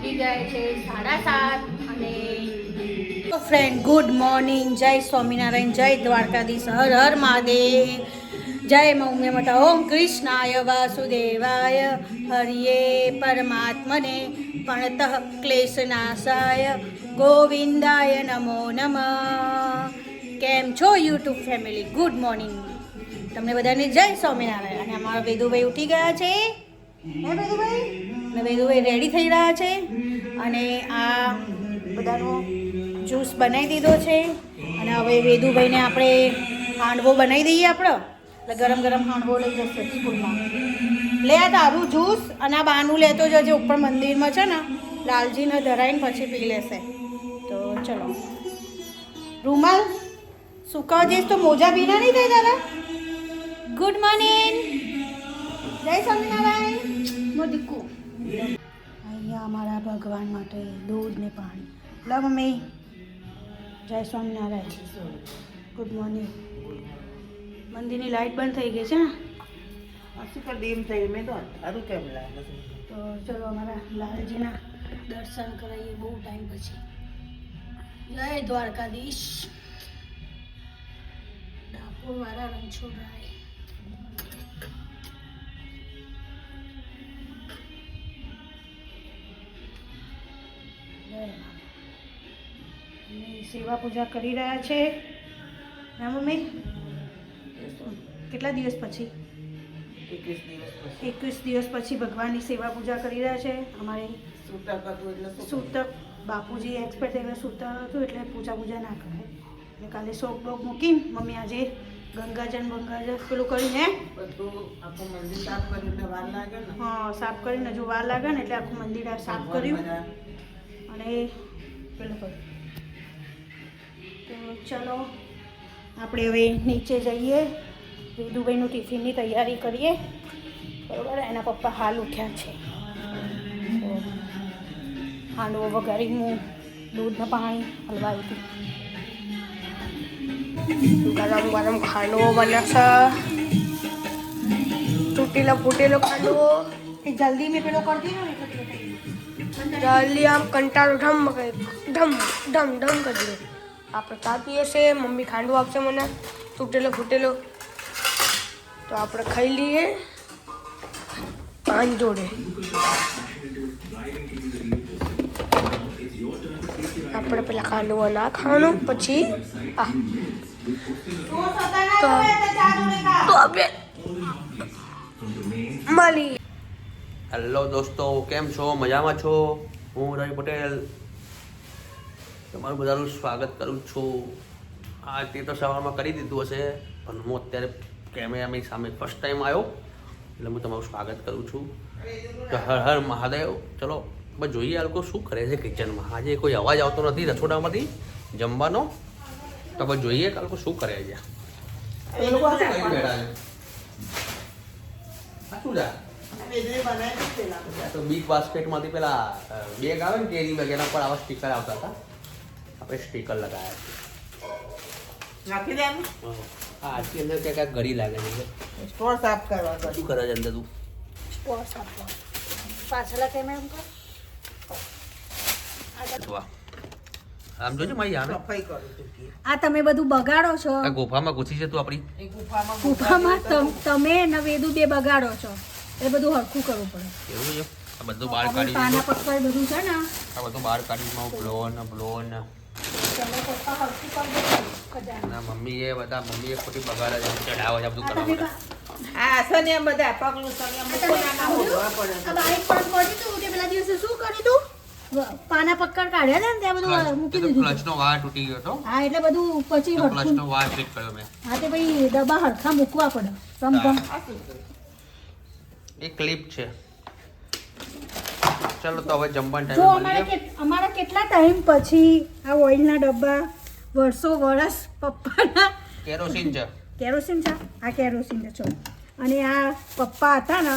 વાગી ગયા છે 7:30 અને તો ફ્રેન્ડ ગુડ મોર્નિંગ, જય સ્વામિનારાયણ, જય દ્વારકાધીશ, હર હર મહાદેવ, જય મૌમ્ય મટા, ઓમ કૃષ્ણાય વાસુદેવાય હરિયે પરમાત્મને પ્रणतઃ ક્લેશનાશાય ગોવિંદાય નમો નમઃ. કેમ છો યુટ્યુબ ફેમિલી? ગુડ મોર્નિંગ તમને બધાને, જય સ્વામિનારાયણ. અને અમારા વેદુભાઈ ઉઠી ગયા છે, હે વેદુભાઈ? અને વેદુભાઈ રેડી થઈ રહ્યા છે અને આ બધાનો જ્યુસ બનાવી દીધો છે. અને હવે વેદુભાઈને આપણે હાંડવો બનાવી દઈએ આપણે, એટલે ગરમ ગરમ હાંડવો લઈ જશે સ્કૂલમાં. લે આ તારું જ્યુસ અને આ બાનું લેતો જજે, ઉપર મંદિરમાં છે ને લાલજીને ધરાઈને પછી પી લેશે. તો ચલો, રૂમાલ સુકાવા જઈશ તો મોજા ભીના નહીં થાય તારા. ગુડ મોર્નિંગ, જય સ્વામિનારાયણ. મોદીકુ અહીંયા અમારા ભગવાન માટે દૂધ ને પાણી. લો મમ્મી, જય સ્વામિનારાયણ, ગુડ મોર્નિંગ. મંદિરની લાઇટ બંધ થઈ ગઈ છે ને, ડીમ થઈ મેં તો સારું કેમ લાગે છે. તો ચલો અમારા લાલજીના દર્શન કરાવીએ બહુ ટાઈમ પછી. જય દ્વારકાધીશ, ડાકોરવાળા રણછોડરાય. સેવા પૂજા કરી રહ્યા છે ના મમ્મી? કેટલા દિવસ પછી? 21 દિવસ પછી ભગવાનની સેવા પૂજા કરી રહ્યા છે. અમારે સૂતક બાપુજી એક્સપર્ટ થઈને સૂતક હતું એટલે પૂજા ના કરે એટલે કાલે શોક બોક મૂકીને મમ્મી આજે ગંગાજન પેલું કરીને બધું આખું મંદિર સાફ કરીને વાર લાગે ને. હા, સાફ કરીને હજુ વાર લાગે ને એટલે આખું મંદિર સાફ કર્યું અને પેલું કર્યું. તો ચલો આપણે હવે નીચે જઈએ, વેદુભાઈનું ટિફિનની તૈયારી કરીએ. બરાબર, એના પપ્પા હાલ ઉઠ્યા છે. તો હાંડવો વઘારી હું દૂધને પાણી હલવાવી હતી. ગરમ ગરમ ખાંડવો બને છે, તૂટેલો ફૂટેલો ખાંડવો. એ જલ્દી મેં પેલો કરતી ને જલ્દી આમ કંટાળો ઢમ ઢમ કરી દે. આપણે ચા પીએ છે, મમ્મી ખાંડવો આપશે મને તૂટેલો ફૂટેલો, તો આપણે ખાઈ લઈએ પાન જોડે. આપણે પેલા ખાંડવો ના ખાવાનું, પછી તો આપણે મળી. હેલો દોસ્તો, કેમ છો? મજામાં છો? હું રવિ પટેલ તમારું બધાનું સ્વાગત કરું છું. આ તે તો સવારમાં કરી દીધું હશે, પણ હું અત્યારે કેમેરાની સામે ફર્સ્ટ ટાઈમ આવ્યો એટલે હું તમારું સ્વાગત કરું છું. તો હર હર મહાદેવ. ચલો બસ જોઈએ આ લોકો શું કરે છે કિચનમાં. આજે કોઈ અવાજ આવતો નથી રસોડામાંથી જમવાનો, તો બસ જોઈએ કે આ લોકો શું કરે છે. એ લોકો શું તો બિગ બાસ્કેટમાંથી પેલા બેગ આવે ને કેરી બેગ, એના પર આવા સ્ટીકર આવતા હતા, આપણે સ્ટીકર લગાવ્યા છે. નાખી દેવાનું. હા, આટલી અંદર ક્યાંક ઘડી લાગે છે. સ્ટોર સાફ કરવા શું કરે છે અંદર તું? પાછલા કેમેરા આમ જોજો મારી આવે સફાઈ કરું છું. આ તમે બધું બગાડો છો. આ ગુફામાં ઘૂસી છે તું આપણી. એ ગુફામાં ગુફામાં તમે ને વેદુ બે બગાડો છો, એ બધું હરખું કરવું પડે. એવું છે? આ બધું બહાર આપણે કાઢી પાના દીધું. પકવાય બધું છે ને, આ બધું બહાર કાઢી બ્લોન તમે પપ્પા હરખું કરી દો ખજાનો. ના મમ્મીએ ખોટી બગાડે છે, ચઢાવે છે બધું આ કરવા તમે માટે. આ સનિયા બધા પગલું સનિયા મૂકવાના હોવા પડે. આ બાઈક પણ કરી તું તે પેલા દિવસે શું કરી તું? પાના પકડ કાઢ્યા ને ત્યાં બધું મૂકી દીધું. ક્લચનો વાયર તૂટી ગયો હતો. હા, એટલે બધું પછી હરખું. ક્લચનો વાયર ફિટ કર્યો મેં. હા, તે ભાઈ ડબ્બા હરખા મૂકવા પડે. સમજમ એ ક્લિપ છે. ચલો તો હવે જમવાનો જો ટાઈમ મળી ગયો. અમારા કેટલા ટાઈમ પછી આ ઓઇલના ડબ્બા, વર્ષ પપ્પાના કેરોસીન છે. કેરોસીન છે. આ કેરોસીન છે. અને આ પપ્પા હતા ને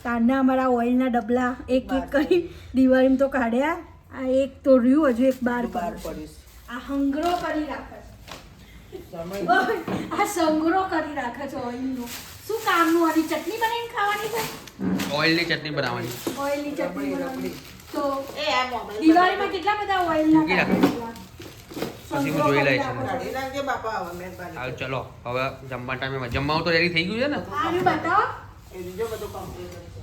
તારના અમારા ઓઇલના ડબલા એક કરી દિવાળીમાં તો કાઢ્યા. આ એક તો રહ્યું, હજુ એક બાર પડીશ. આ હંગરો કરી રાખે છે. આ સંગ્રહ કરી રાખે છે ઓઇલનો. શું કામનું? આની ચટણી બનાવીને ખાવાની છે? ઓઇલની ચટણી બનાવવાની. ઓઇલની ચટણી બનાવવાની. તો એ આ મોબાઈલ દિવાળીમાં કેટલા બધા ઓઇલના મૂકી રાખ. પછી હું જોઈ લઈશ. કાઢી નાખજે બાપા હવે મહેરબાની હાલ ચલો હવે જમવા ટાઈમે જમવાનું તો રેડી થઈ ગયું છે ને આનું બતાવો. એ બીજો બધું કમ્પ્લીટ છે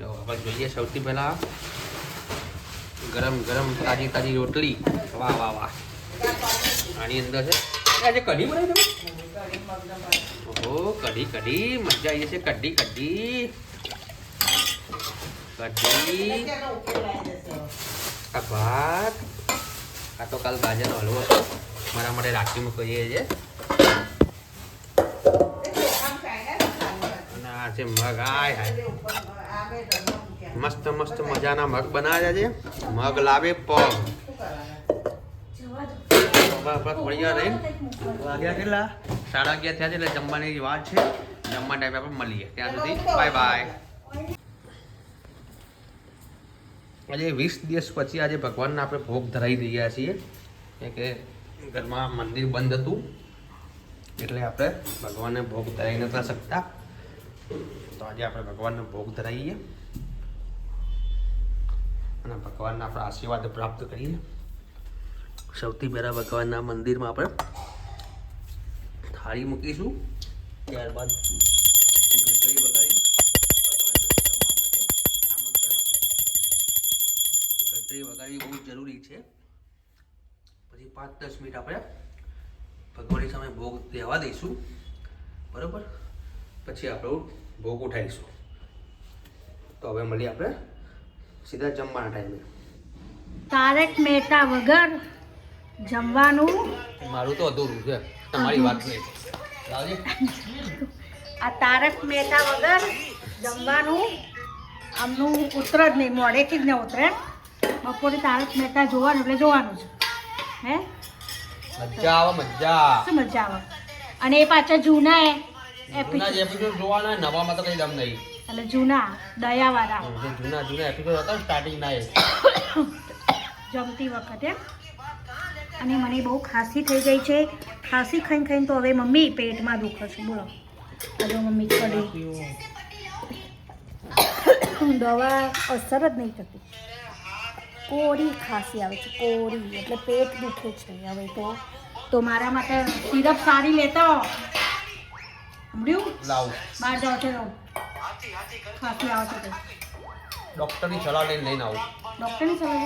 તો હવે જોઈએ સૌથી પહેલા ગરમ ગરમ તાજી તાજી રોટલી. વાહ વાહ વાહ. આની અંદર છે આજે કઢી બનાવી તમે? ઓહો કઢી કઢી મજા આવી જશે. કઢી કઢી કઢી ક્યાંનો ઉકેલ આવી જશે હવે? આ ભાત. આ તો કાલ ગાજરનો હલવો હતો મારા માટે રાખીમાં કહીએ છે. આમ ખાઈને ખાવાનું. અને આ છે મગ. આય હાય ઉપર આવે રમવા મૂક્યા. મસ્ત મસ્ત મજાના મગ બનાવ્યા છે. મગ લાવે પગ. શું કરવાના? થોડી વાર રહી વાગ્યા કેટલા 11:30 થયા છે એટલે જમવાની વાત છે. જમવા ટાઈમે આપણે મળીએ ત્યાં સુધી બાય બાય. આજે 20 દિવસ પછી આજે ભગવાનને આપણે ભોગ ધરાવી દઈએ છીએ કે ઘરમાં મંદિર બંધ હતું એટલે આપણે ભગવાનને ભોગ ધરાવી નતા શકતા. તો આજે આપણે ભગવાનને ભોગ ધરાવીએ અને ભગવાનના આપણે આશીર્વાદ પ્રાપ્ત કરીએ. સૌથી પહેલાં ભગવાનના મંદિરમાં આપણે થાળી મૂકીશું. ત્યારબાદ ઘંટડી વગાડી ભગવાનને જમવા માટે આમંત્રણ આપીશું. ઘંટડી વગાડવી બહુ જરૂરી છે. પછી 5-10 મિનિટ આપણે ભગવાનની સામે ભોગ દેવા દઈશું. બરાબર? પછી આપણે ભોગ ઉઠાવીશું. તો હવે મળીએ આપણે સીધા જમવાના ટાઈમે. તારક મહેતા વગર જમવાનું મારું તો અધૂરું છે. તમારી વાત નહીં. લાવજે. આ તારક મહેતા વગર જમવાનું આમનું ઉતર જ નહીં, મોડેથી જ ન ઉતરે. બપોરે તારક મહેતા જોવાનું એટલે જોવાનું છે. હે મજા આવે મજા. શું મજા આવે. અને એ પાછા જૂના જૂના એપિસોડ, જે એપિસોડ જોવાના નવામાં તો કઈ દમ નહીં. એટલે જૂના દયાવાળા જે જૂના એપિસોડ હતા સ્ટાર્ટિંગ ના એ જમતી વખતે. અને મને બહુ ખાંસી થઈ ગઈ છે. ખાંસી ખાઈને ખાઈને તો હવે મમ્મી પેટમાં દુખે છે. બોલો હજુ મમ્મી કરી દવા અસર જ નહીં થતી. કોરી ખાંસી આવે છે, કોરી એટલે પેટ દુખે છે. હવે તો મારા માટે સિરપ સારી લેતા હો. સાંભળ્યું? લાવ બહાર જાઓ છો ખાંસી આવે છે તો ડોક્ટરની સલાહ લઈને આવું. ડૉક્ટરની સલાહ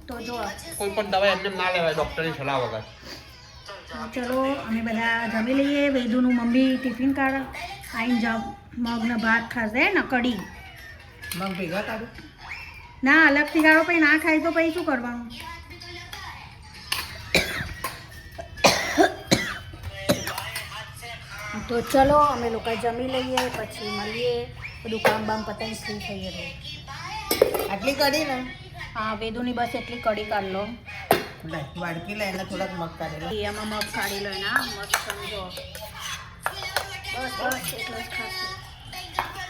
તો જો કોઈ પણ દવા એમને ના લેવાય ડોક્ટરની સલાહ વગર. ચલો અમે બધા જમી લઈએ. વૈદુનું મમ્મી ટિફિન કાઢ આવીને જાવ મગના ભાત ખાશે ને કઢી. મગ ભેગા કાઢું ના અલગથી કાઢો પછી ના ખાય તો પછી શું કરવાનું. તો ચલો અમે લોકો જમી લઈએ પછી મળીએ. બધું કામ બામ પતાવી ફ્રી થઈએ રહે. આટલી કાઢી ને હા વેદુની બસ એટલી કઢી કાઢ લો. લે વાડકી લઈને થોડાક મગ કાઢેલા એમાં મગ કાઢી લો એના મસ્ત સમજો. બસ બસ એટલો જ ખાશે.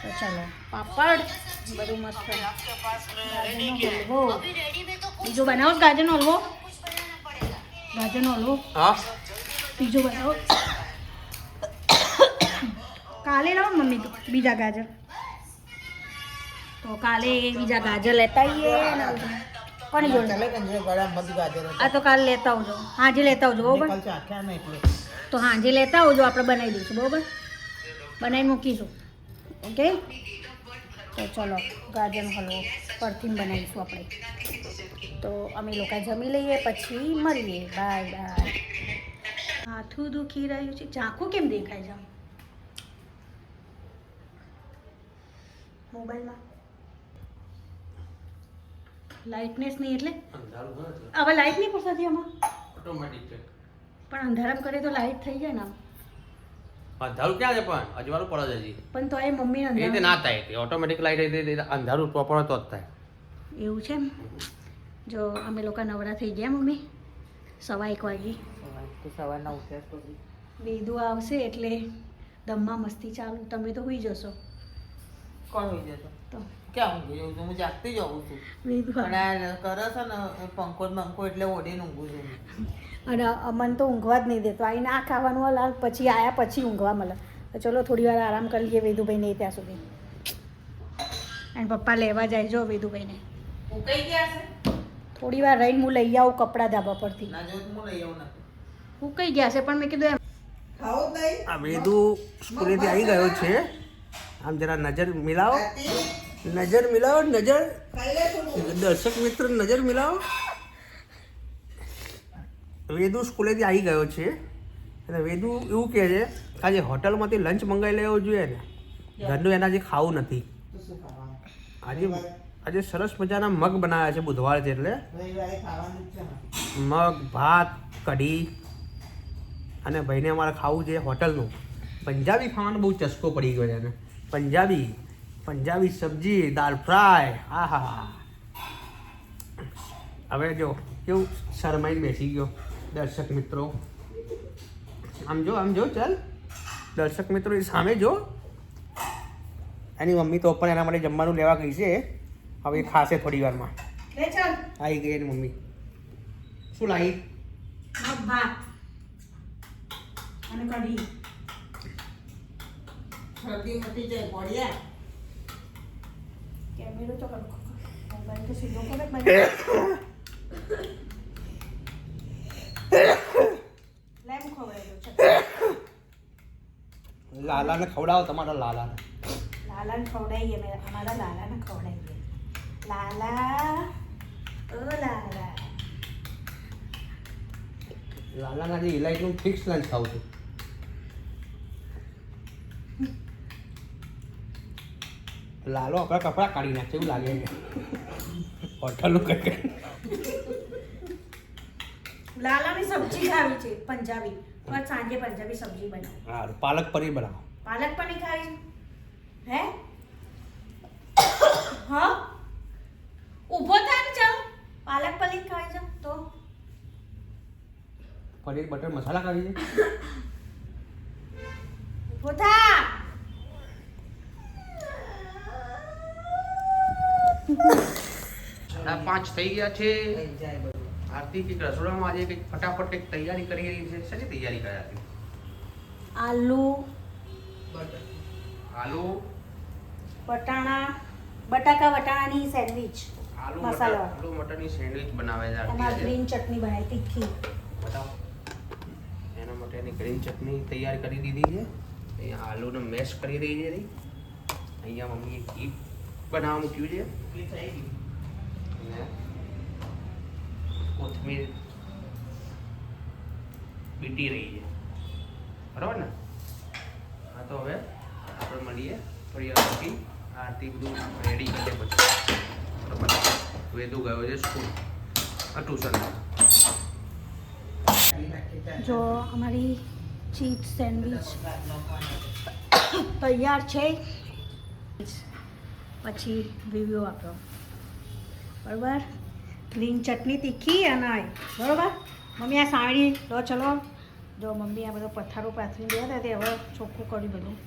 તો ચાલો પાપડ બધું મસ્ત. ગાજરનો હલવો બીજો બનાવો. ગાજરનો હલવો હા બીજો બનાવો. કાલે લાવો ને મમ્મી તો બીજા ગાજર. તો કાલે બીજા ગાજર લેતા આવીએ ને કોની જોડે. ચાલે કે જે ગળા મગ ગાજર આ તો કાલે લેતા આવજો. હાજે લેતા આવજો બરોબર. કાલ ચાખ્યા ને એટલે તો હાજે લેતા આવજો. આપણે બનાવી દઈશું બરોબર. બનાવીને મૂકીશું. ઓકે તો ચલો ગાજરનો હલવો પરથી બનાવીશું આપણે. તો અમે લોકો જમી લઈએ પછી મળીએ. Bye bye. માથું દુખી રહ્યું છે. ઝાંખું કેમ દેખાય છે મોબાઈલમાં? લાઇટનેસ નહીં એટલે અંધારું હોય એટલે હવે લાઇટ નહીં પડતી આમાં. ઓટોમેટિક છે. પણ અંધારામ કરે તો લાઇટ થઈ જાય ને આમ. અંધારું ક્યાં છે પણ અજવાળું પડે છે હજી. પણ તો એ મમ્મીને એ રીતે અંધારું ના થાય. ઓટોમેટિક લાઈટ અંધારું પ્રોપર તો જ થાય. એવું છે એમ. જો અમે લોકો નવરા થઈ ગયા મમ્મી 1:15 વાગે. તો સવારના ઉઠ્યા પછી વેદુ આવશે એટલે દમમાં મસ્તી ચાલુ. તમે તો હોઈ જશો. કોણ હોઈ જતો તો ક્યાં ઊંઘી જવું છું? હું જાગતી જ હોઉં છું વેદુ પણ આ કરે છે ને એ પંખો ને બંખો એટલે ઓઢીને ઊંઘું છું અને અમન તો ઊંઘવા જ નહીં દેતો. આવીને આ ખાવાનું હલાલ પછી આયા પછી ઊંઘવા મળે. તો ચલો થોડી વાર આરામ કરી લઈએ વેદુભાઈ નહીં ત્યાં સુધી. અને પપ્પા લેવા જાય જો વેદુભાઈને. હું કઈ ગયા છે થોડી વાર રહીને હું લઈ આવું કપડાં ધાબા પરથી. ના જો હું લઈ આવું ના હું કઈ ગયા છે પણ મેં કીધું એમ ખાઓ જ નહીં આ વેદુ સ્કૂલેથી આવી ગયો છે. આમ જરા નજર મિલાવો, નજર મિલાવો, નજર. ખાઈ લે થોડું દર્શક મિત્ર નજર મિલાવો. વેદુ સ્કૂલેથી આવી ગયો છે અને વેદુ એવું કહે છે કે આજે હોટલમાંથી લંચ મંગાવી લેવો જોઈએ ને, ઘરનું એના જે ખાવું નથી. તો શું ખાવાનું આજે સરસ મજાના મગ બનાવ્યા છે, બુધવાર છે એટલે રવિવારે ખાવાનું જ છે ને મગ, ભાત, કઢી. અને ભાઈને અમારે ખાવું છે હોટલનું પંજાબી ખાવાનો બહુ ચસ્કો પડી ગયો છે એને. પંજાબી સબ્જી, દાળ ફ્રાય. આહા, હવે જો કેવું શરમાઈને બેસી ગયો. દર્શક મિત્રો આમ જો ચાલ દર્શક મિત્રો સામે જો. એની મમ્મી તો પણ એના માટે જમવાનું લેવા ગઈ છે. હવે એ ખાશે થોડી વારમાં. લે ચાલ આવી ગઈ એની મમ્મી. શું લાવી? મગ ભાત અને કઢી. શરદી મટી જાય પડ્યા કેમેરો તો મોબાઈલ તો સીધો કરે ભાઈ. લાઈવ ખવડાવી દઉં છે. લાલાને ખવડાવો, તમારા લાલાને. લાલાને ખવડાવીએ મેં, અમારા લાલાને ખવડાવીએ. લાલા ઓ લાલા. લાલાના જે ઇલાયચીનું ફિક્સ લંચ ખાવું છું. લાલો આપણા કપડાં કાઢી નાખશે એવું લાગે છે હોટલનું કંઈક. લાલાની સબ્જી ખાવી છે પંજાબી, પણ સાંજે પંજાબી સબ્જી બનાવો. સારું, પાલક પનીર બનાવો. પાલક પનીર ખાવી હે? હા ઊભો થાય ને ચાલ. પાલક પનીર ખાવી છે તો પનીર બટર મસાલા ખાવી છે. ઊભો થા. 5:30 થઈ ગયા છે. થઈ જાય બધું આરતી કંઈક રસોડામાં આજે કંઈક ફટાફટ કંઈક તૈયારી કરી રહી છે. શેની તૈયારી કરે આરતી? આલુ, આલુ, બટાકા વટાણાની સેન્ડવિચ આલુ મસાલો. આલુ મટરની સેન્ડવિચ બનાવે છે એમાં આરતી. ગ્રીન ચટણી બનાવી તીખી. બતાવો. એના માટેની ગ્રીન ચટણી તૈયાર કરી દીધી છે. અહીંયા આલુને મેશ કરી રહી છે. અહીંયા મમ્મીએ ઘી બનાવવા મૂક્યું છે. એટલી થઈ ગઈ અને કોથમીર બીટી રહી છે. બરાબર ને? હા, તો હવે આપણે મળીએ થોડી વાર પછી. આરતી બધું રેડી કરીએ પછી. બરાબર? વેદુ ગયો છે સ્કૂલ, ટ્યુશનમાં. જો અમારી ચીઝ સેન્ડવિચ તૈયાર છે. પછી રિવ્યુ આપો. બરાબર? ગ્રીન ચટણી તીખી અને બરાબર મમ્મી આ સાવડી લો ચલો. જો મમ્મી આ બધો પથ્થારો પાથરી દે તે હવે ચોખ્ખું કર્યું બધું.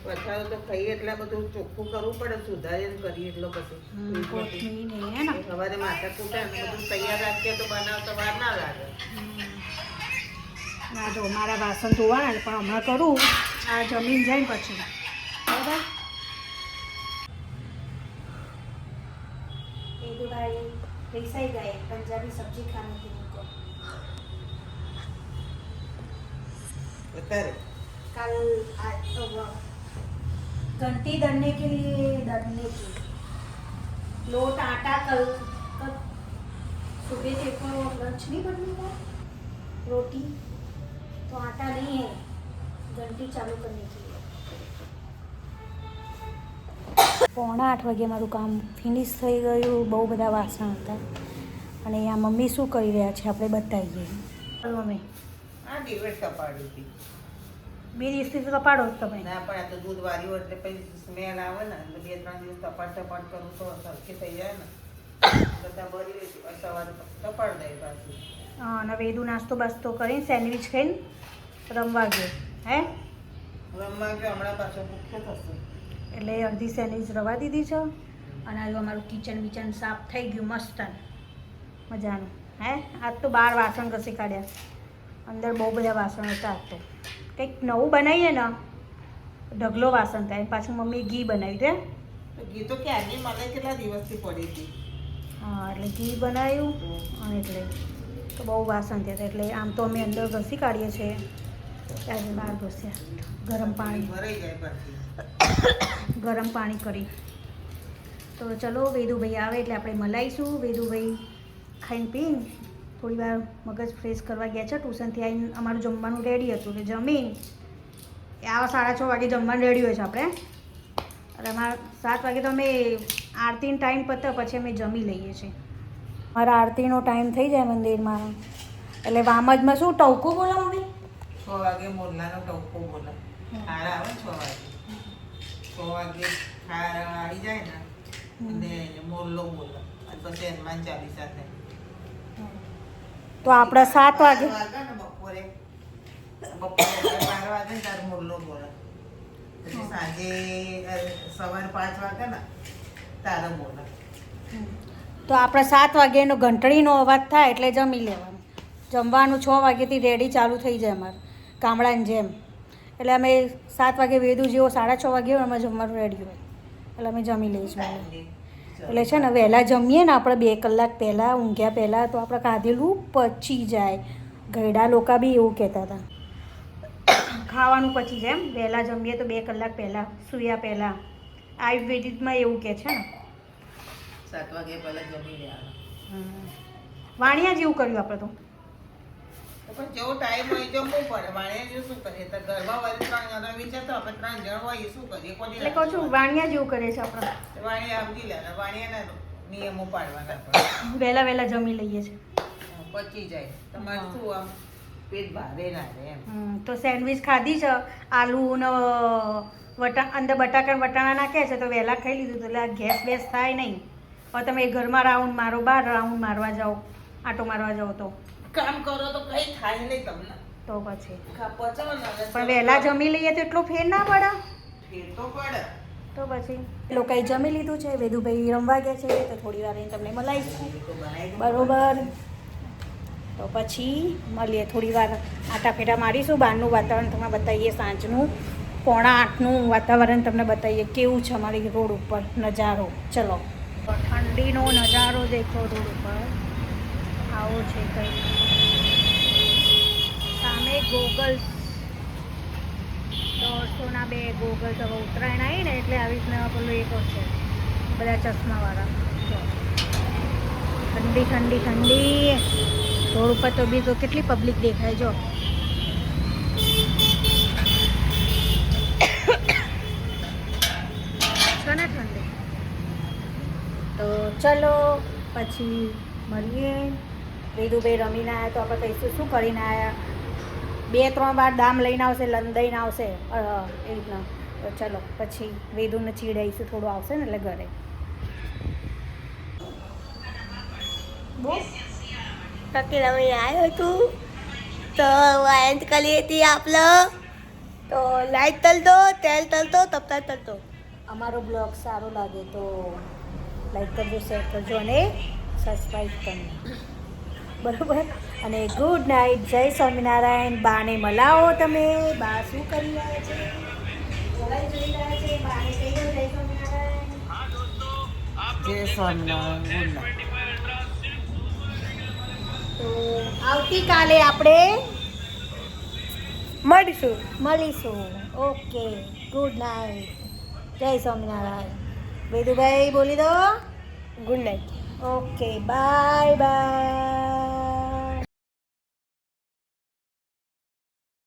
પછાડો તો ખાઈએ એટલે બધું ચોખ્ખું કરવું પડે, સુધારીને કરીએ એટલે પછી કોથમીર નહીં હે ને. સવારે માથા કૂટે ને બધું તૈયાર રાખીએ તો બનાવતા વાર ના લાગે. ના જો મારા વાસણ ધોવાના છે, પણ હમણાં કરું આ જમીન જાય પછી. બરાબર? ભાઈ રિસાઈ ગए पंजाबी सब्जी खाने के लिए को અત્યારે कल आज तो घंटी दरने के लिए दरने की लोट आटा कल सुबह देखो लंच नहीं बनने का रोटी तो आटा नहीं है घंटी चालू करने के लिए 7:45 વાગે મારું કામ ફિનિશ થઈ ગયું. બહુ બધા વાસણ હતા અને અહીંયા મમ્મી શું કરી રહ્યા છે આપણે બતાવીએ. મમ્મી આ દિવસ કપાડી હતી 2 દિવસથી તો કપાડો જ તમે. ના પણ આ તો દૂધ વાળ્યું એટલે પછી સ્મેલ આવે ને એટલે 2-3 દિવસ તપાડ કરું તો સરખી થઈ જાય ને બધા બળી સવારે તપાડ દે પાછું. હા અને વેદુ નાસ્તો બાસ્તો કરીને સેન્ડવિચ ખાઈને રમવા ગયો હે. રમવા ગયો હમણાં પાછો ભૂખ્યો થશે એટલે અડધી સેન્ડવિચ રવા દીધી છે અને આજે અમારું કિચન વિચન સાફ થઈ ગયું મસ્ત મજાનું હે. આજ તો 12 વાસણ ઘસી કાઢ્યા. અંદર બહુ બધા વાસણ હતા. આજ તો કંઈક નવું બનાવીએ ને ઢગલો વાસણ થાય. પાછું મમ્મીએ ઘી બનાવ્યું છે તો ઘી તો ક્યારની મને કેટલા દિવસથી પડી હતી. હા એટલે ઘી બનાવ્યું અને એટલે તો બહુ વાસણ થયા હતા એટલે આમ તો અમે અંદર ઘસી કાઢીએ છીએ ત્યારે બહાર ઘસ્યા ગરમ પાણી ભરાઈ જાય પછી. ગરમ પાણી કરી તો ચલો વેદુભાઈ આવે એટલે આપણે મલાઈશું. વેદુભાઈ ખાઈને પીને થોડી વાર મગજ ફ્રેશ કરવા ગયા છે. ટ્યુશનથી આવીને અમારું જમવાનું રેડી હતું એટલે જમીન આવા 6:30 વાગે જમવાનું રેડી હોય છે આપણે એટલે અમારા 7 વાગે તો અમે આરતીનો ટાઈમ પતે પછી અમે જમી લઈએ છીએ. મારા આરતીનો ટાઈમ થઈ જાય મંદિરમાં એટલે વામજમાં શું ટવકું બોલો મમ્મી? 6 વાગે મોરલાનો ટોપકો બોલે. ખાર આવે ને 6 વાગે. 6 વાગે ખાર આવી જાય ને અને મોરલો બોલે અને પછી હનુમાન ચાલીસા થાય. તો આપણે 7 વાગે ને બપોરે 12 વાગે ને તાર મોરલો બોલે. પછી સાંજે સવારે 5 વાગે ને તારે બોલે. તો આપણે 7 વાગ્યાનો ઘંટડીનો અવાજ થાય એટલે જમી લેવાનું. જમવાનું 6 વાગ્યાથી રેડી ચાલુ થઈ જાય અમારે ગામડાની જેમ. એટલે અમે 7 વાગે વેદુ જેવો 6:30 વાગે હોય અમે જમવાનું રેડી હોય એટલે અમે જમી લઈશું. એટલે છે ને વહેલા જમીએ ને આપણે 2 કલાક પહેલાં ઊંઘ્યા પહેલાં તો આપણે ખાધેલું પચી જાય. ઘરડા લોકો બી એવું કહેતા હતા ખાવાનું પચી જાય એમ વહેલા જમીએ તો 2 કલાક પહેલાં સૂયા પહેલાં. આયુર્વેદિકમાં એવું કહે છે ને 7 વાગે પહેલા જમી લેવાનું. વાણિયા જેવું કર્યું આપણે તો. પણ જેવો ટાઈમ હોય જમવું પડે. મારે જો શું કરીએ તો ઘરમાં વળી 3 જણા વિચારતો આપણે 3 જણ હોય એ શું કરીએ કોની એટલે કહું છું વાણિયા જેવું કરે છે આપણે. વાણિયા સમજી લે વાણિયાના નિયમો પાડવાના આપણે. વહેલા જમી લઈએ છીએ. પચી જાય તમારે શું આમ પેટ ભારે ના રહે એમ. તો સેન્ડવિચ ખાધી છે આલુ ને અંદર બટાકા ને વટાણા નાખ્યા છે તો વહેલા ખાઈ લીધું એટલે આ ગેસ બેસ થાય નહીં. હવે તમે ઘરમાં રાઉન્ડ મારો 12 રાઉન્ડ મારવા જાઓ આટો મારવા જાઓ તો કામ કરો તો કઈ થાય નહીં તમને. તો પછી પચો ને પણ વહેલા જમી લઈએ તો એટલો ફેર ના પડે. ફેર તો પડે. તો પછી લોકોએ જમી લીધું છે. વેદુભાઈ રમવા ગયા છે તો થોડી વાર રહીને તમને મળાવીશું બરોબર. તો પછી મળીએ થોડી વાર આટા ફેટા મારીશું. બહારનું વાતાવરણ તમને બતાવીએ સાંજનું 7:45નું વાતાવરણ તમને બતાવીએ કેવું છે અમારી રોડ ઉપર નજારો. ચલો ઠંડીનો નજારો દેખો રોડ ઉપર આવો છે કંઈ. સામે ગોગલ્સ 150ના 2 ગોગલ્સ હવે ઉત્તરાયણ આવી ને એટલે આવી રીતના પેલું એક છે બધા ચશ્માવાળા. ઠંડી ઠંડી ઠંડી રોડ ઉપર તો બી તો કેટલી પબ્લિક દેખાય જો. છે ને ઠંડી. તો ચલો પછી મળીએ. વેદુભાઈ રમીને આવ્યા તો આપણે કહીશું શું કરીને આવ્યા. 2-3 વાર દામ લઈને આવશે લંદાઈને આવશે એ રીતના. તો ચલો પછી વેદુને ચીડાઈશું થોડું આવશે ને એટલે ઘરે. બાકી રમી આવ્યો તું તો વાયન્ટ કરી હતી આપલો તો લાઈટ તલતો તેલ તલતો તપતા તલતો. અમારો બ્લોગ સારો લાગે તો લાઈક કરજો શેર કરજો અને સબસ્ક્રાઈબ કરજો બરાબર. અને ગુડ નાઇટ. જય સ્વામિનારાયણ. બાને મલાવો તમે. બા શું કરી રહ્યા છે? મોબાઈલ જોઈ રહ્યા છે. બાને કહી દો જય સ્વામિનારાયણ. જય સ્વામિનારાયણ. Good night. તો આવતીકાલે આપણે મળીશું. Okay good night. જય સ્વામિનારાયણ. વેદુભાઈ બોલી દો good night. Okay bye bye.